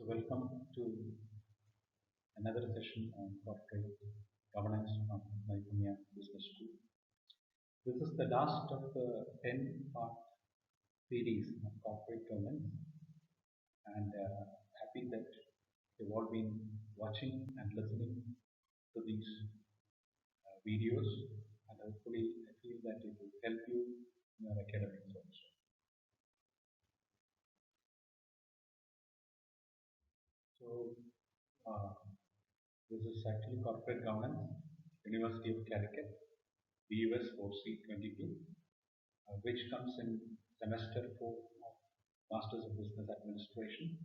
So welcome to another session on corporate governance from Naipunya Business School. This is the last of the 10-part series of corporate governance, and happy that you've all been watching and listening to these videos, and hopefully I feel that it will help you in your academics also. So this is actually corporate governance, University of Calicut, BUS 4C22, which comes in semester 4 of Masters of Business Administration.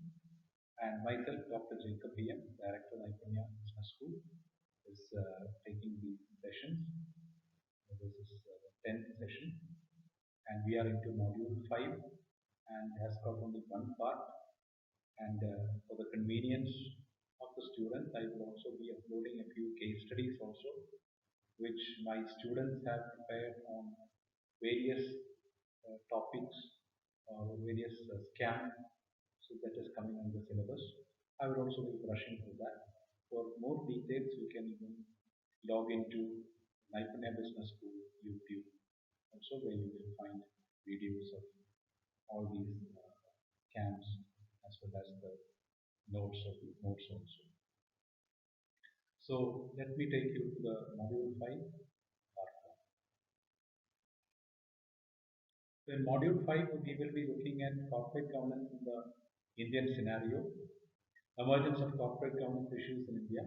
And myself, Dr. Jacob PM, Director of Naipunya Business School, is taking the sessions. This is the 10th session, and we are into module 5, and has got only one part. And for the convenience of the students, I will also be uploading a few case studies also, which my students have prepared on various topics or various scams, so that is coming on the syllabus. I will also be brushing through that. For more details, you can even log into Naipunya Business School YouTube, also where you will find videos of all these scams as well as the notes also. So let me take you to the module 5, part 1. So in module 5, we will be looking at corporate governance in the Indian scenario, emergence of corporate governance issues in India,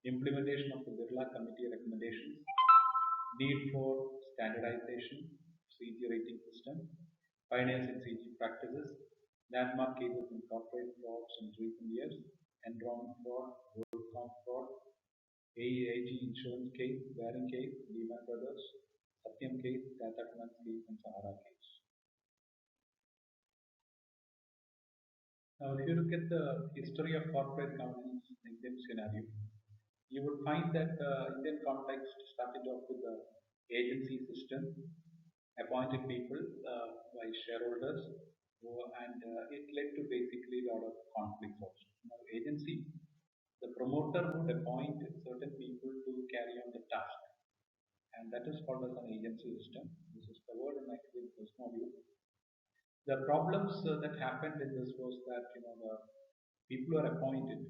implementation of the Birla Committee recommendations, need for standardization, CG rating system, pioneers in CG practices, landmark cases in corporate frauds in recent years, Enron fraud, WorldCom fraud, AEIG insurance case, Baring case, Lehman Brothers, Satyam case, Tata case, and Sahara case. Now, if you look at the history of corporate governance in Indian scenario, you would find that Indian context started off with the agency system, appointed people by shareholders, and it led to basically a lot of conflicts also. Now, agency, the promoter would appoint certain people to carry on the task, and that is called as an agency system. This is covered in actually the first module. The problems that happened in this was that the people who are appointed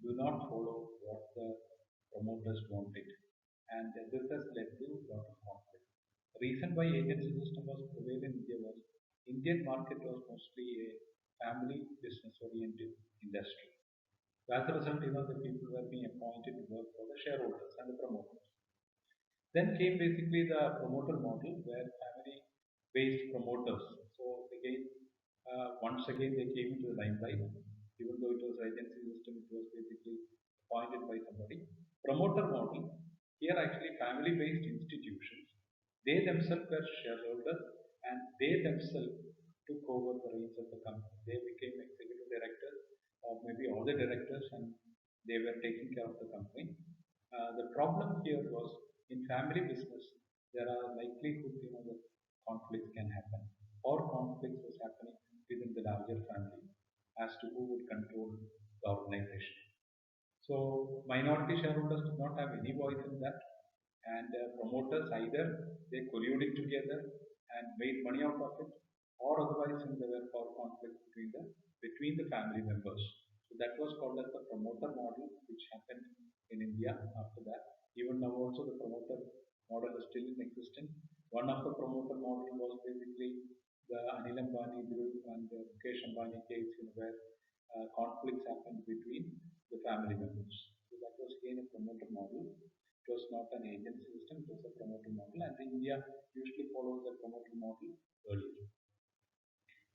do not follow what the promoters wanted, and this has led to a lot of conflict. The reason why agency system was prevalent in India was Indian market was mostly a family business oriented industry. So as a result, the people were being appointed to work for the shareholders and the promoters. Then came basically the promoter model, where family-based promoters. So again, once again they came into the limelight. Even though it was agency system, it was basically appointed by somebody. Promoter model, here actually family-based institutions, they themselves were shareholders and they themselves took over the reins of the company. They became executive directors or maybe all the directors, and they were taking care of the company. The problem here was in family business, there are likelihood that conflicts can happen, or conflicts was happening within the larger family as to who would control the organization. So minority shareholders did not have any voice in that, and promoters either they colluded together and made money out of it, or otherwise there were power conflicts between the family members. So that was called as the promoter model, which happened in India after that. Even now also the promoter model is still in existence. One of the promoter model was basically the Anil Ambani group and the Mukesh Ambani case, where conflicts happened between the family members. So that was again a promoter model. It was not an agency system, it was a promoter model, and India usually follows the promoter model earlier.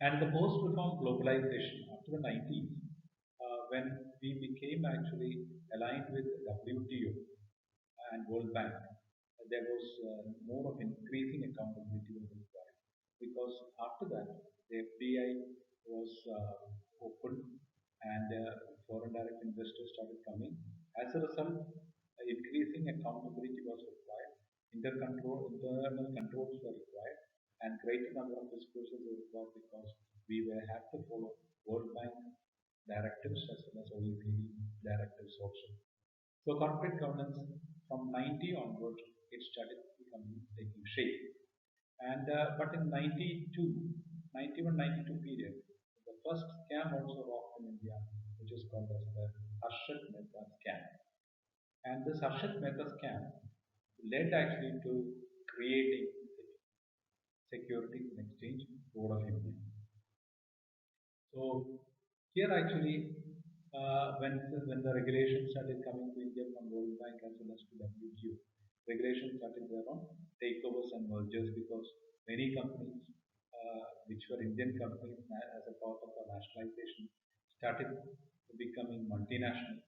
And the post-reform globalization after the 90s, when we became actually aligned with WTO and World Bank, there was more of increasing accountability was required, because after that the FDI was open and foreign direct investors started coming. As a result, increasing accountability was required, internal controls were required, and greater number of disclosures were required, because we had to follow World Bank directives as well as OECD directives also. So corporate governance from 90 onward, it started becoming taking shape. And but in 92, 91, 92 period, the first scam also rocked in India, which is called as the Harshad Mehta scam. And this Harshad Mehta scam led actually to creating Securities and Exchange Board of India. So here actually, when the regulations started coming to India from World Bank as well as to WTO, regulations started there on takeovers and mergers because many companies, which were Indian companies as a part of the nationalization, started becoming multinational.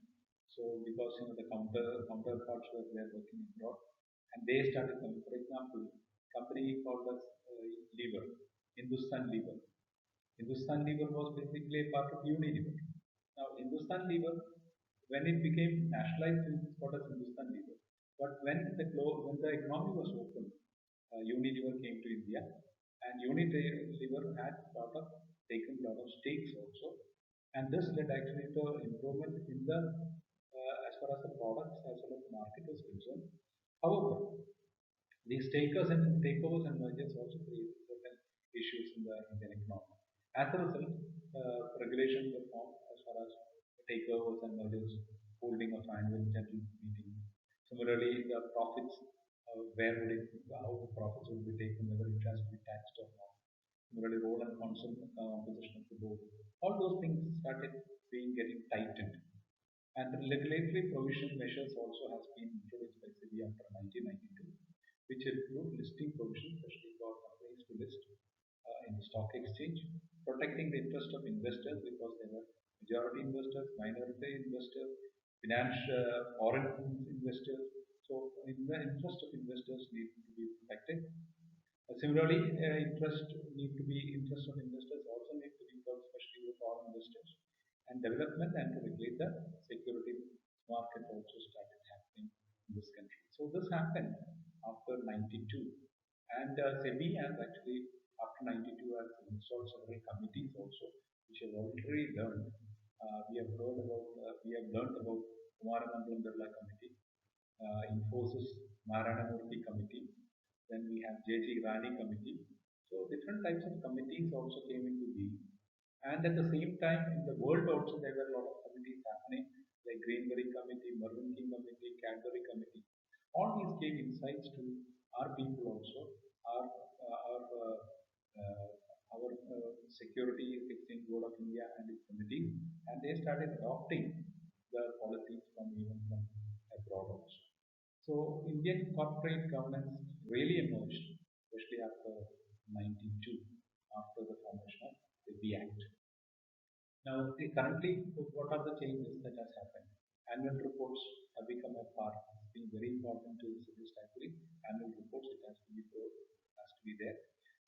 So because the counterparts were there working abroad, and they started coming. For example, company called as Lever, Hindustan Lever. Hindustan Lever was basically a part of Unilever. Now, Hindustan Lever, when it became nationalized, it was called as Hindustan Lever. But when the economy was open, Unilever came to India, and Unilever had taken a lot of stakes also, and this led actually to improvement in the as far as the products as well as the market was concerned. However, these takeovers and mergers also create certain issues in the Indian economy. As a result, regulations were formed as far as takeovers and mergers, holding of annual general meeting. Similarly, the profits, how the profits will be taken, whether it has to be taxed or not. Similarly, role and composition of the board. All those things started being getting tightened. And regulatory provision measures also has been introduced by SEBI after 1992, which include listing provisions, especially for companies to list in the stock exchange, protecting the interest of investors because they were majority investors, minority investors, financial foreign investors. So, in the interest of investors need to be protected. Similarly, interest of investors also need to be covered, especially the foreign investors. And development and to regulate the security market also started happening in this country. So this happened after 92. And SEBI has actually, after 92, has installed several committees also, which have already learned. We have learned about Kumaramangalam Birla Committee, Infosys Maranamurthy Committee, then we have JG Rani Committee. So different types of committees also came into being. And at the same time, in the world also, there were a lot of committees happening, like Greenberry Committee, Mervyn King Committee, Cadbury Committee. All these gave insights to our people also, our Security Exchange Board of India and its committees, and they started adopting the policies from even from abroad also. So Indian corporate governance really emerged, especially after 92, after the formation of the B Act. Now, currently, what are the changes that has happened? Annual reports have become a part. It's been very important to citizens actually. Annual reports, it has to be has to be there.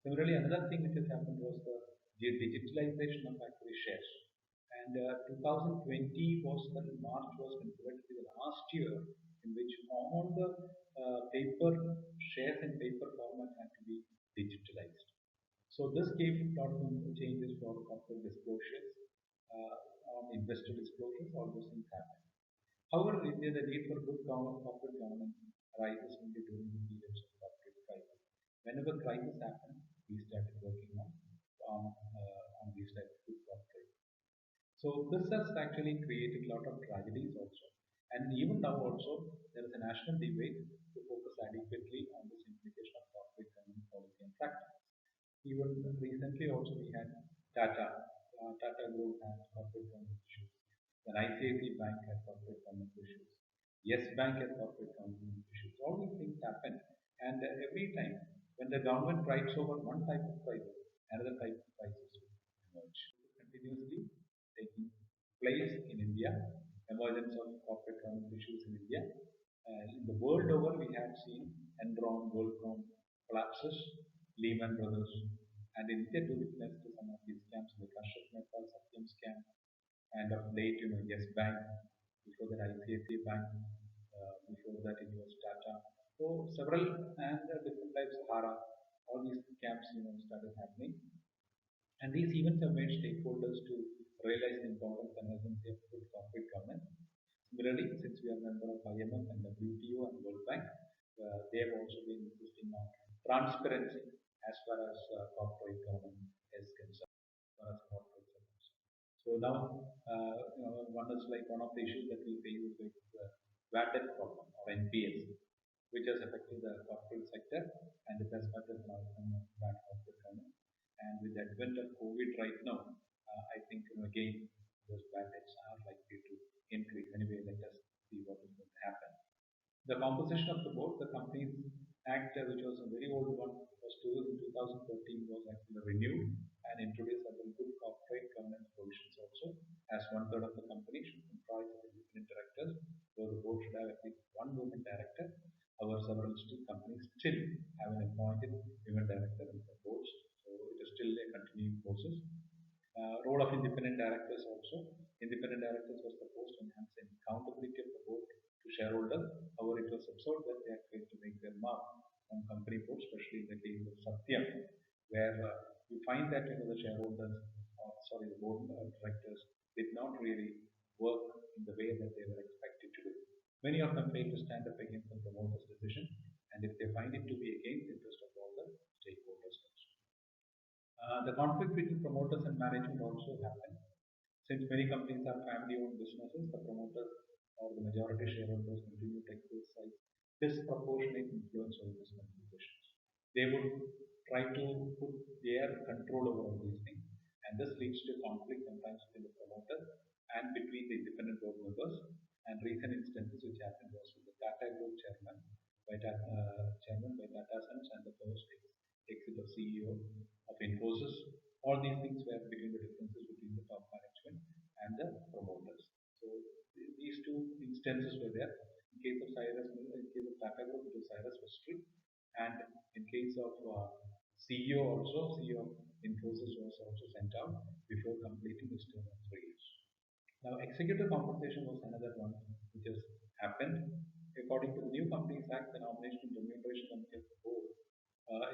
Similarly, another thing which has happened was the digitalization of actually shares. And 2020 was the March was considered to be the last year in which all the paper shares in paper format had to be digitalized. So this gave a lot of changes for corporate disclosures, on investor disclosures, all those things happen. However, the need for good corporate governance arises only during the periods of corporate crisis. Whenever crisis happens, we started working on these types of good corporate. So this has actually created a lot of tragedies also. And even now also, there is a national debate to focus adequately on the simplification of corporate governance policy and practice. Even recently also we had Tata. Tata Group had corporate governance issues. Then ICICI Bank had corporate governance issues. Yes Bank had corporate governance issues. All these things happen. And every time when the government writes over one type of crisis, another type of crisis will emerge. Continuously taking place in India, emergence of corporate governance issues in India. In the world over, we have seen Enron, WorldCom collapses, Lehman Brothers, and in India to witness to some of these scams like Ashok Mehta, Satyam scam, and of late, Yes Bank, before that ICICI Bank, before that it was Tata. So several and different types of Sahara, all these scams started happening. And these events have made stakeholders to realize realize the importance and urgency of good corporate governance. Similarly, since we are a member of IMF and WTO and World Bank, they have also been insisting on transparency as far as corporate governance is concerned, as far as corporates are concerned. So now, one is like one of the issues that we face is like the bad debt problem or NPS, which has affected the corporate sector and it has started an outcome of bad corporate governance. And with the advent of COVID right now, I think again those bad debts are likely to increase. Anyway, let us see what is going to happen. The composition of the board, the Companies Act, which was a very old one, was in 2013, was actually renewed and introduced certain good corporate governance provisions also, as one third of the company should comprise of independent directors, so the board should have at least one woman director. Our several companies still have an appointed women director in the boards, so it is still a continuing process. Role of independent directors also. Independent directors were supposed to enhance the accountability of the board to shareholders. However, it was observed that they are trying to make their mark on company boards, especially in the case of Satyam, where you find that the shareholders, or sorry, the board directors did not really work in the way that they were expected to do. Many of them failed to stand up against the promoter's decision, and if they find it to be against the interest of all the stakeholders also. The conflict between promoters and management also happened. Since many companies are family-owned businesses, the promoters or the majority shareholders continue to exercise disproportionate influence over these company decisions. They would try to put their control over all these things, and this leads to conflict sometimes between the promoters and between the independent board members. And recent instances which happened was with the Tata Group chairman by Tata Sons and the first exit of CEO of Infosys. All these things were between the differences between the top management and the promoters. So these two instances were there. In case of Tata Group, it was Cyrus Vestry, and in case of CEO also, CEO of Infosys was also sent out before completing his term of 3 years. Now, executive compensation was another one which has happened. According to the new Companies Act, the Nomination and Remuneration Committee of the board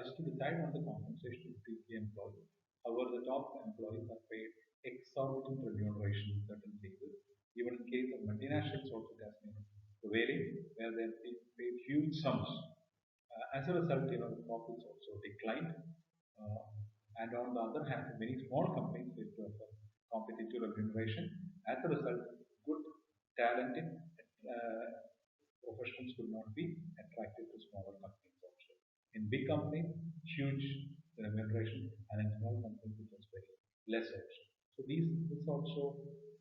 is to decide on the compensation of the employees. However, the top employees are paid exorbitant remuneration in certain cases. Even in case of multinationals, also it has been prevailing, where they have paid huge sums. As a result, the profits also declined. And on the other hand, many small companies failed to offer competitive remuneration. As a result, good, talented professionals could not be attracted to smaller companies also. In big companies, huge remuneration, and in small companies, it was very less also. So this also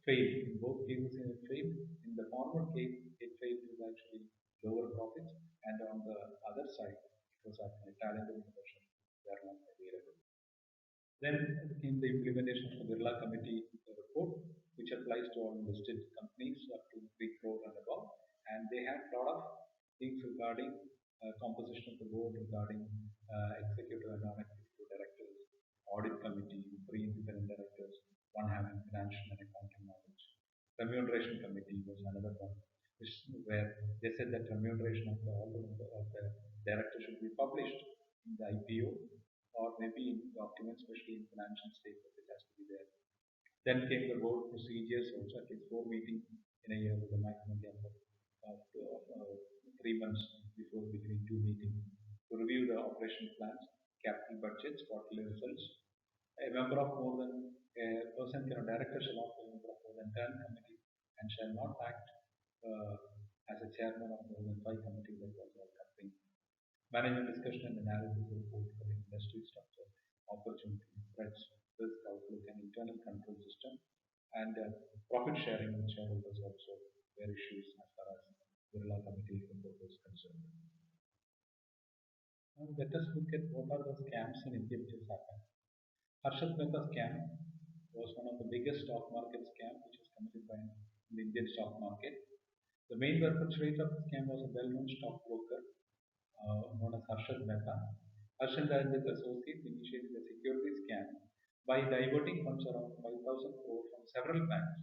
failed. In both cases, it failed. In the former case, it failed with actually lower profits, and on the other side, it was actually talented professionals were not available. Then came the implementation of the Birla Committee report, which applies to all listed companies up to 3 crore and above. And they had a lot of things regarding composition of the board, regarding executive and non-executive directors, audit committee, 3 independent directors, 1 having financial and accounting knowledge. Remuneration committee was another one, where they said that remuneration of all the directors should be published in the IPO or maybe in documents, especially in financial statements, it has to be there. Then came the board procedures, also at least 4 meetings in a year with a maximum gap of 3 months between 2 meetings to review the operational plans, capital budgets, quarterly results. A member of more than a person, director shall not be a member of more than 10 committees and shall not act as a chairman of more than 5 committees across all companies. Management discussion and analysis report for the industry structure, opportunities, threats, risk outlook, and internal control system, and profit sharing with shareholders also were issues as far as Birla Committee report is concerned. Now let us look at what are the scams in India which has happened. Harshad Mehta scam was one of the biggest stock market scams which was committed by the Indian stock market. The main perpetrator of the scam was a well-known stockbroker known as Harshad Mehta. Harshad and his associates initiated a security scam by diverting funds around 5,000 crore from several banks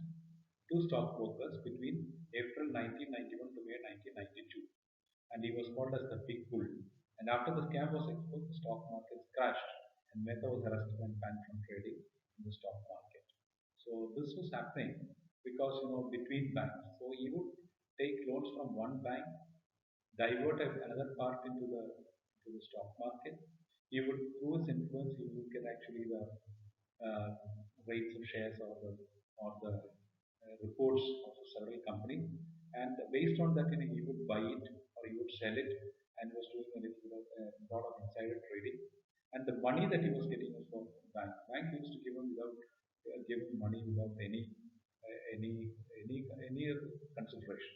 to stockbrokers between April 1991 to May 1992. And he was called as the Big Bull. And after the scam was exposed, the stock markets crashed and Mehta was arrested and banned from trading in the stock market. So this was happening because between banks. So he would take loans from one bank, divert another part into the stock market. He would, through his influence, he would get actually the uh, rates of shares or the reports of several companies, and based on that, he would buy it or he would sell it, and was doing a little bit of lot of insider trading. And the money that he was getting was from bank. Bank used to give him without give him money without any consideration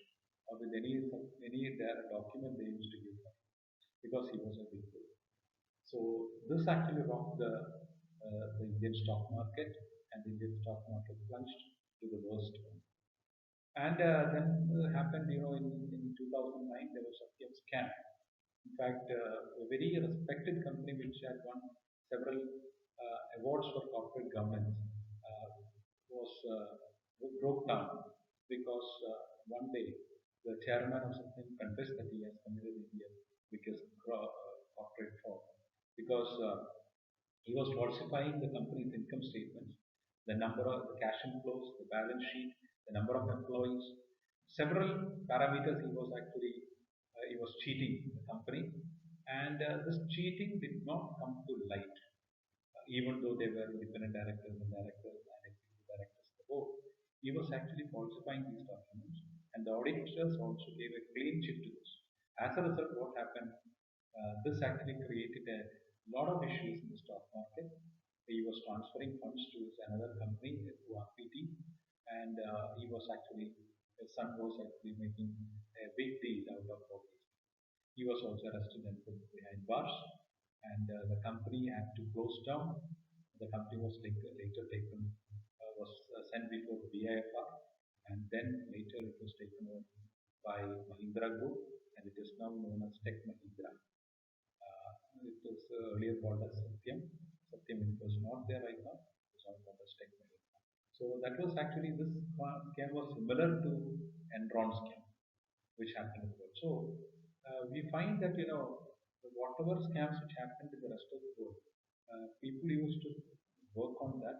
or with any document they used to give him because he was a big player. So this actually rocked the Indian stock market, and the Indian stock market plunged to the worst. And then happened, in 2009, there was a scam. In fact, a very respected company which had won several awards for corporate governance was broke down because one day the chairman of something confessed that he has committed India's biggest corporate fraud because he was falsifying the company's income statements, the number of the cash inflows, the balance sheet, the number of employees, several parameters. He was cheating the company, and this cheating did not come to light, even though they were independent directors and executive directors of the board. He was actually falsifying these documents, and the auditors also gave a clean chit to this. As a result, what happened? This actually created a lot of issues in the stock market. He was transferring funds to another company, to RPT, and he was actually, his son was actually making a big deal out of all this. He was also arrested and put behind bars, and the company had to close down. The company was later taken, was sent before the BIFR, and then later it was taken over by Mahindra Group, and it is now known as Tech Mahindra. It was earlier called as Satyam. Satyam, it was not there right now. It was now called as Tech Mahindra. So that was actually, this scam was similar to Enron scam, which happened in the world. So we find that whatever scams which happened in the rest of the world, people used to work on that,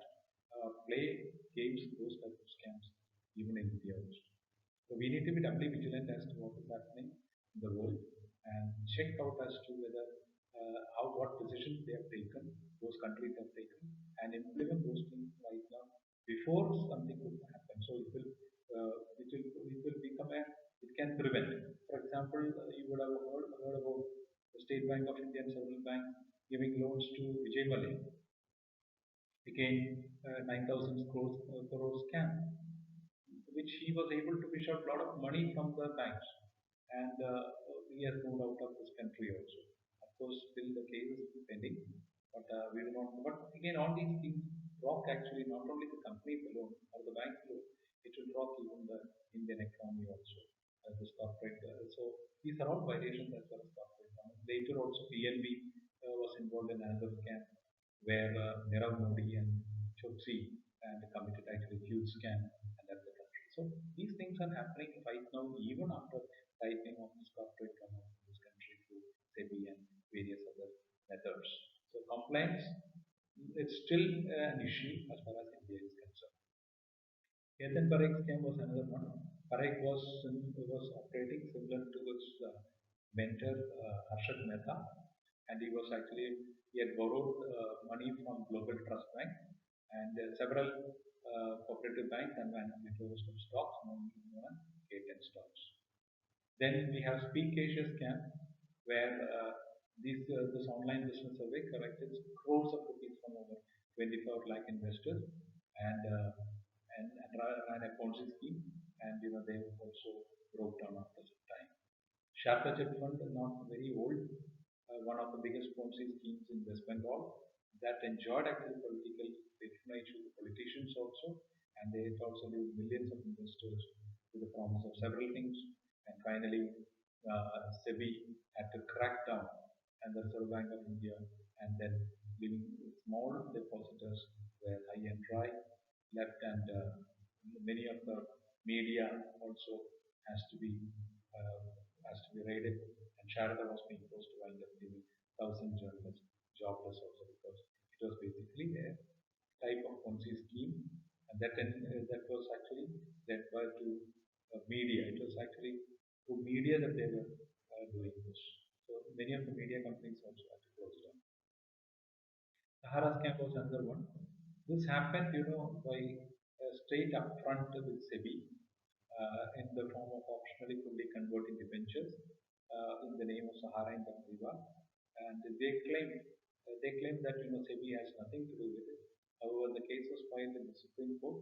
play games, those type of scams, even in India also. So we need to be doubly vigilant as to what is happening in the world, and check out as to whether how what decisions they have taken, those countries have taken, and implement those things right now before something could happen. So it will become a, it can prevent. For example, you would have heard about the State Bank of India and several banks giving loans to Vijay Mallya, became 9,000 crores scam, which he was able to fish out a lot of money from the banks, and he has moved out of this country also. Of course, still the case is pending, but we do not. But again, all these things rock actually not only the companies alone or the banks alone, it will rock even the Indian economy also, this corporate. So these are all violations as well as corporate economy. Later also, PNB was involved in another scam where Nirav Modi and Choksi and committed actually huge scam and left the country. So these things are happening right now, even after tightening of this corporate governance in this country through SEBI and various other methods. So compliance, it's still an issue as far as India is concerned. And then Parek scam was another one. Parek was operating similar to its mentor Harshad Mehta, and he had borrowed money from Global Trust Bank and several cooperative banks, and managed to some stocks, known as K10 stocks. Then we have Speak Asia scam, where this online business survey collected crores of rupees from over 24 lakh investors, and ran a Ponzi scheme, and they also broke down after some time. Sharda Chat Fund, not very old, one of the biggest Ponzi schemes in West Bengal, that enjoyed actually political patronage with the politicians also, and they also lose millions of investors with the promise of several things. And finally, SEBI had to crack down, and the Reserve Bank of India, and then leaving small depositors were high and dry, left, and many of the media also has to be uh, raided, and Sharada was being forced to wind up leaving thousand journalists jobless also because it was basically a type of Ponzi scheme, And that was actually led by to media. It was actually through media that they were doing this. So many of the media companies also had to close down. Sahara scam was another one. This happened, by straight upfront with SEBI in the form of optionally fully converting debentures in the name of Sahara in River, and they claim that SEBI has nothing to do with it. However, the case was filed in the Supreme Court,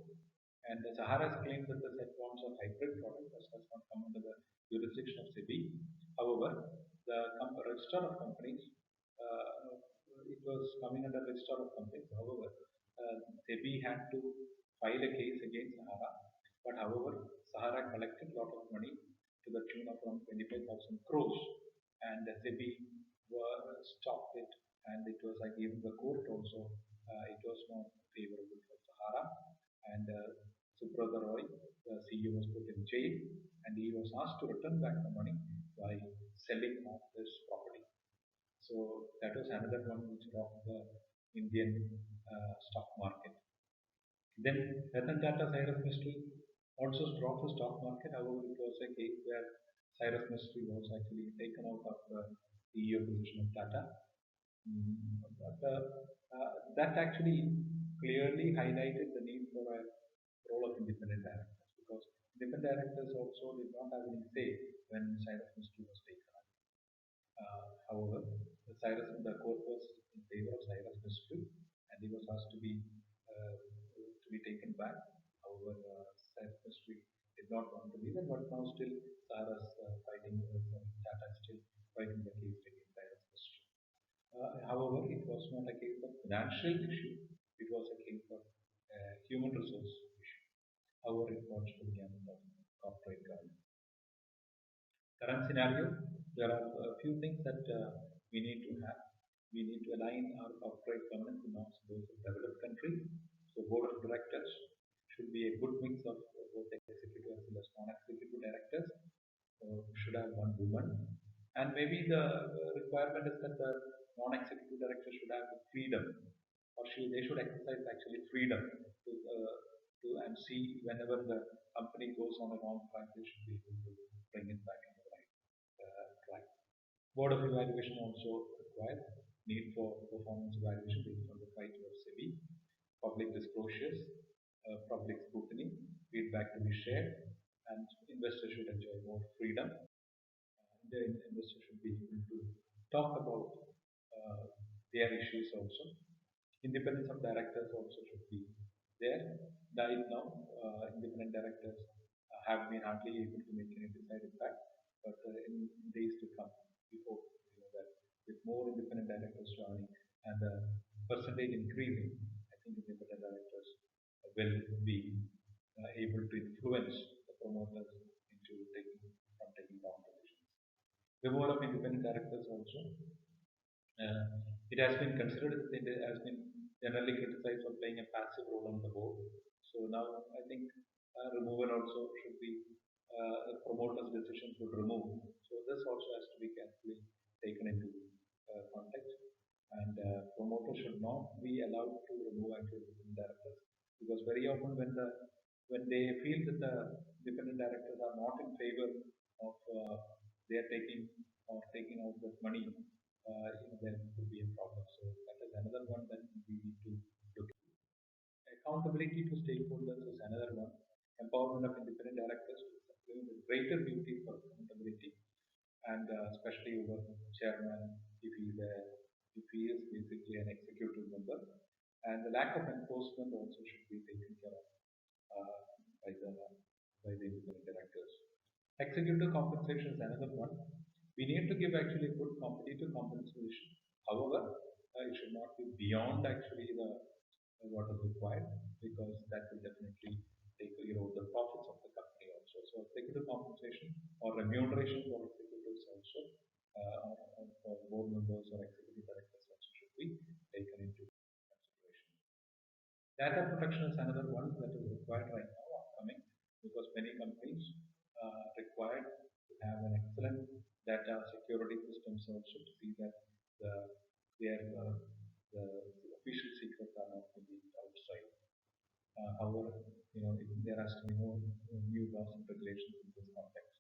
and the Sahara's claim that the said bonds are hybrid products does not come under the jurisdiction of SEBI. However, the register of companies, it was coming under register of companies. However, SEBI had to file a case against Sahara, but however, Sahara collected a lot of money to the tune of around 25,000 crores, and SEBI stopped it, and it was like even the court also, it was not favorable for Sahara, and Subrata Roy, the CEO, was put in jail, and he was asked to return back the money by selling off this property. So that was another one which rocked the Indian stock market. Then Ratan Tata Cyrus Mystery also dropped the stock market. However, it was a case where Cyrus Mystery was actually taken out of the CEO position of Tata. But that actually clearly highlighted the need for a role of independent directors, because independent directors also did not have any say when Cyrus Mystery was taken out. However, the court was in favor of Cyrus Mystery, and he was asked to be taken back. However, Cyrus Mystery did not want to be there, but now still Cyrus fighting, Tata is still fighting the case against Cyrus Mystery. However, it was not a case of financial issue; it was a case of human resource issue. However, it was to the gamut of corporate governance. Current scenario, there are a few things that we need to have. We need to align our corporate governance norms with those of developed countries. So, board of directors should be a good mix of both executive as well as non-executive directors. Should have one woman, and maybe the requirement is that the non-executive director should have freedom, or they should exercise actually freedom to and see whenever the company goes on a wrong track, they should be able to bring it back into the right track. Board of evaluation also required need for performance evaluation based on the criteria of SEBI, public disclosures, public scrutiny, feedback to be shared, and investors should enjoy more freedom. The investor should be able to talk about their issues also. Independence of directors also should be there. Right now, independent directors have been hardly able to make any desired impact, but in days to come, we hope that with more independent directors joining and the percentage increasing, I think independent directors will be able to influence the promoters into taking down positions. Removal of independent directors also. It has been considered, it has been generally criticized for playing a passive role on the board. So now I think removal also should be promoters' decisions would remove. So this also has to be carefully taken into context. And promoters should not be allowed to remove actual independent directors, because very often when they feel that the independent directors are not in favor of they are taking out that money, there could be a problem. So that is another one that we need to look at. Accountability to stakeholders is another one. Empowerment of independent directors to supplement greater duty for accountability, and especially over chairman if he is basically an executive member, and the lack of enforcement also should be taken care of uh, by the independent directors. Executive compensation is another one. We need to give actually good competitive compensation. However, it should not be beyond actually the what is required, because that will definitely take the profits of the company also. So executive compensation or remuneration for executives also, or for board members or executive directors also should be taken into consideration. Data protection is another one that is required right now, upcoming, because many companies required to have an excellent data security systems also to see that the their the official secrets are not being leaked outside. However, there has to be no new laws and regulations in this context.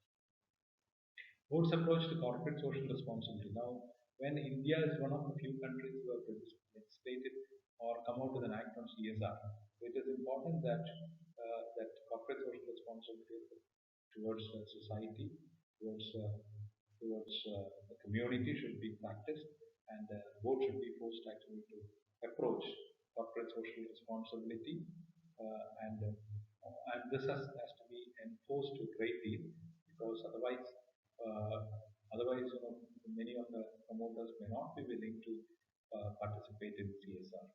Board's approach to corporate social responsibility. Now, when India is one of the few countries who have legislated or come out with an act on CSR, it is important that that corporate social responsibility towards society, towards the community should be practiced, and board should be forced actually to approach corporate social responsibility, and this has to be enforced to a great deal because uh, otherwise, many of the promoters may not be willing to participate in CSR.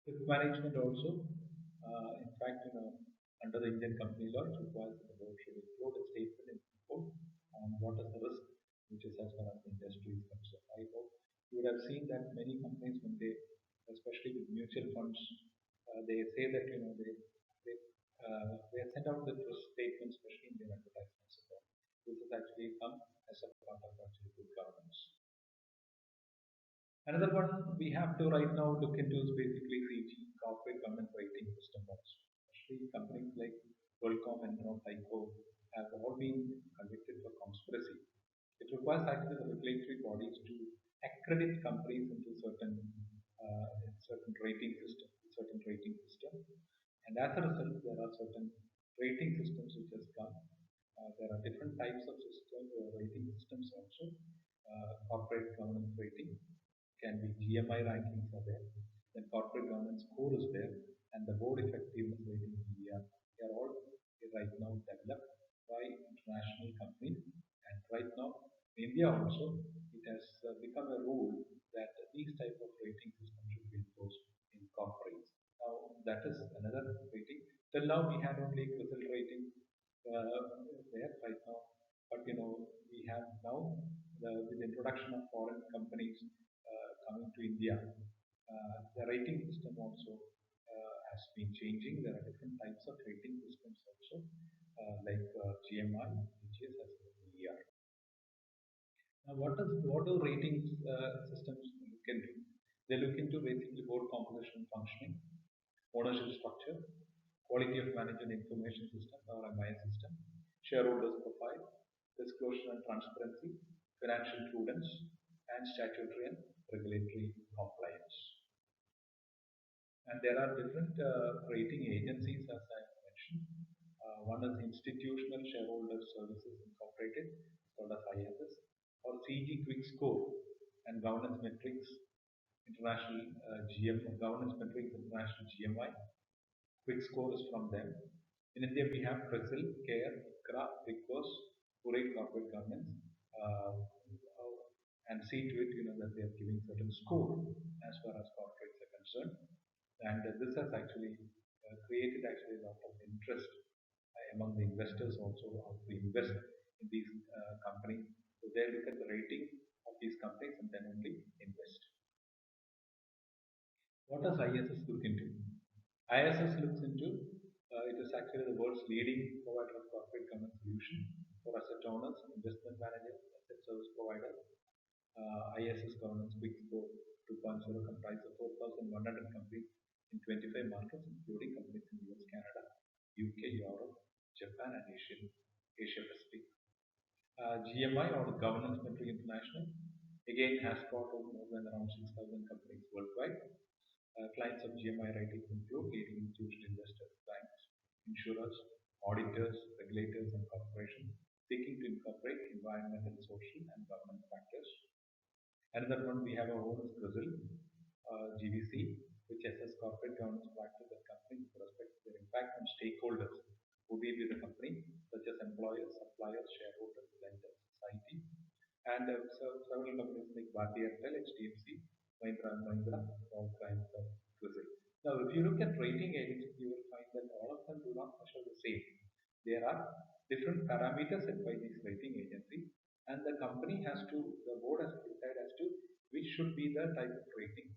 Risk management also, in fact, under the Indian company law, it requires that the board should include a statement in report on what is the risk which is as far as the industry is concerned. I hope you would have seen that many companies, when they, especially with mutual funds, they say that they they send out the risk statements, especially in their advertisements. So this has actually come as a part of actually good governance. Another one we have to right now look into is basically CG, corporate governance rating system also. Especially companies like WorldCom, Enron, Tyco have all been convicted for conspiracy. It requires actually the regulatory bodies to accredit companies into certain rating system. And as a result, there are certain rating systems which has come. There are different types of systems, rating systems also. Corporate governance rating can be GMI rankings are there. Then corporate governance score is there, and the board effectiveness rating PER. They are all right now developed by international companies. And right now, in India also, it has become a rule that these type of rating systems should be enforced in corporates. Now, that is another rating. Till now, we had only CRISIL rating there right now, but we have now with the introduction of foreign companies coming to India, the rating system also has been changing. There are different types of rating systems also, like GMI, GS as well as ER. Now, what do ratings systems look into? They look into basically board composition and functioning, ownership structure, quality of management information system or MIS system, shareholders profile, disclosure and transparency, financial prudence, and statutory and regulatory compliance. And there are different rating agencies, as I mentioned. One is Institutional Shareholder Services Incorporated, called as ISS, or CG Quick Score and Governance Metrics International Governance Metrics International GMI. Quick score is from them. In India, we have CRISIL, CARE, ICRA, BigBoss, Pure Corporate Governance, and see to it, that they are giving certain score as far as corporates are concerned. And this has actually created actually a lot of interest among the investors also how to invest in these companies. So they look at the rating of these companies and then only invest. What does ISS look into? ISS looks into, it is actually the world's leading provider of corporate governance solution for asset owners, investment managers, asset service providers. ISS governance big score 2.0 comprises of 4,100 companies in 25 markets, including companies in US, Canada, UK, Europe, Japan, and Asia Pacific. GMI or Governance Metric International again has got more than around 6,000 companies worldwide. Clients of GMI ratings include leading institutional investors, banks, insurers, auditors, regulators, and corporations seeking to incorporate environmental, social, and governance factors. Another one we have our own is CRISIL, GVC, which assesses corporate governance practice at companies with respect to their impact on stakeholders who deal with the company, such as employers, suppliers, shareholders, lenders, society, and several companies like Bharti Airtel, HDFC, Mahindra and Mahindra, all clients of CRISIL. Now, if you look at rating agencies, you will find that all of them do not measure the same. There are different parameters set by these rating agencies, and the board has to decide as to which should be the type of rating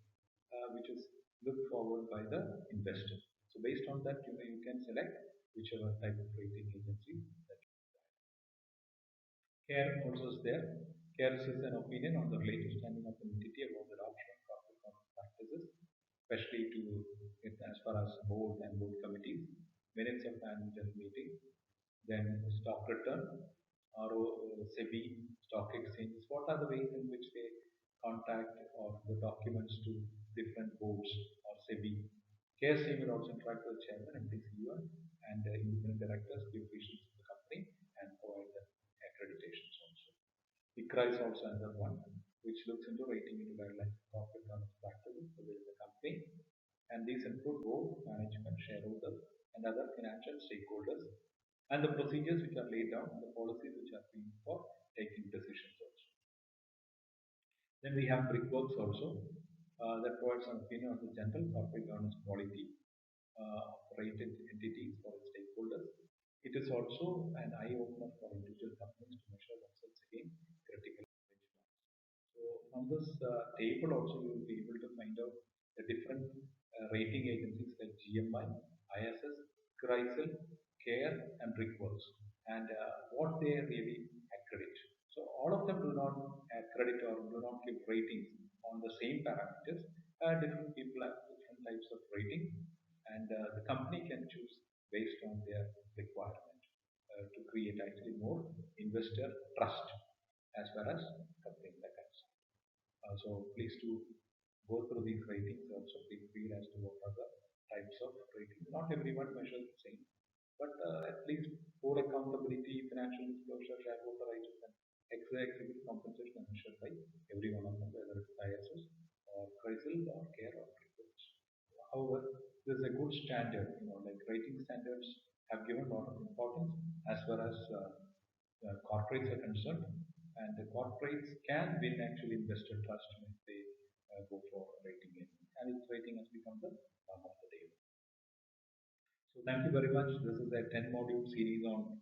which is looked forward by the investor. So, based on that, you can select whichever type of rating agency that you desire. CARE also is there. CARE is an opinion on the relative standing of an entity about the adoption of corporate governance practices. especially to as far as board and board committees, minutes of annual general meeting, then stock return, RO, SEBI, stock exchanges. What are the ways in which they contact or the documents to different boards or SEBI? KSC will also interact with the chairman, MD, CEO, and independent directors, give visions to the company, and provide the accreditations also. ICRA is also another one, which looks into rating into guidelines of corporate governance practices within the company. And these include board, management, shareholders, and other financial stakeholders, and the procedures which are laid down, and the policies which are being for taking decisions also. Then we have brickworks also that provides an opinion on the general corporate governance quality of rated entities for its stakeholders. It is also an eye opener for individual companies to measure themselves against critical benchmarks. So on this table also you will be able to find out the different rating agencies like GMI, ISS, CRISIL, CARE, and Brickworks, and what they really accredit. So all of them do not accredit or do not give ratings on the same parameters. Different people have different types of rating, and the company can choose based on their requirement to create actually more investor trust as far as companies are concerned. So please do go through these ratings also. Please read as to what are the types of ratings. Not everyone measures the same, but at least for accountability, financial disclosure, shareholder rights, and executive compensation are measured by every one of them, whether it's ISS or CRISIL or CARE or Reports. However, there's a good standard, like rating standards have given a lot of importance as far as corporates are concerned, and the corporates can win actually investor trust when they go for rating it, and its rating has become the norm of the day. So thank you very much. This is a 10 module series on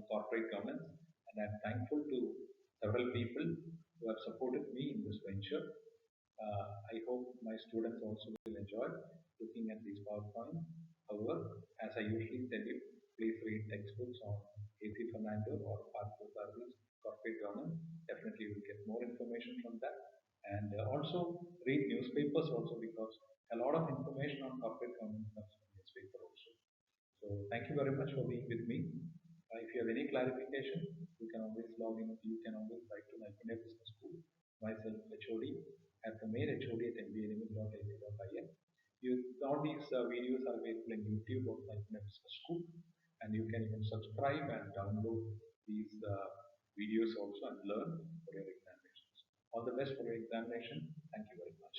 corporate governance, and I'm thankful to several people who have supported me in this venture. I hope my students also will enjoy looking at these PowerPoints. However, as I usually tell you, please read textbooks on AC Fernando or Partha Sarvi's corporate governance. Definitely you will get more information from that. And also read newspapers also, because a lot of information on corporate governance comes from newspaper also. So thank you very much for being with me. If you have any clarification, you can always log in. You can always write to my Business School, myself, HOD, at the mail hod@mbalimit.ac.in. All these videos are available in YouTube or my Business School, and you can even subscribe and download these videos also and learn for your examinations. All the best for your examination. Thank you very much.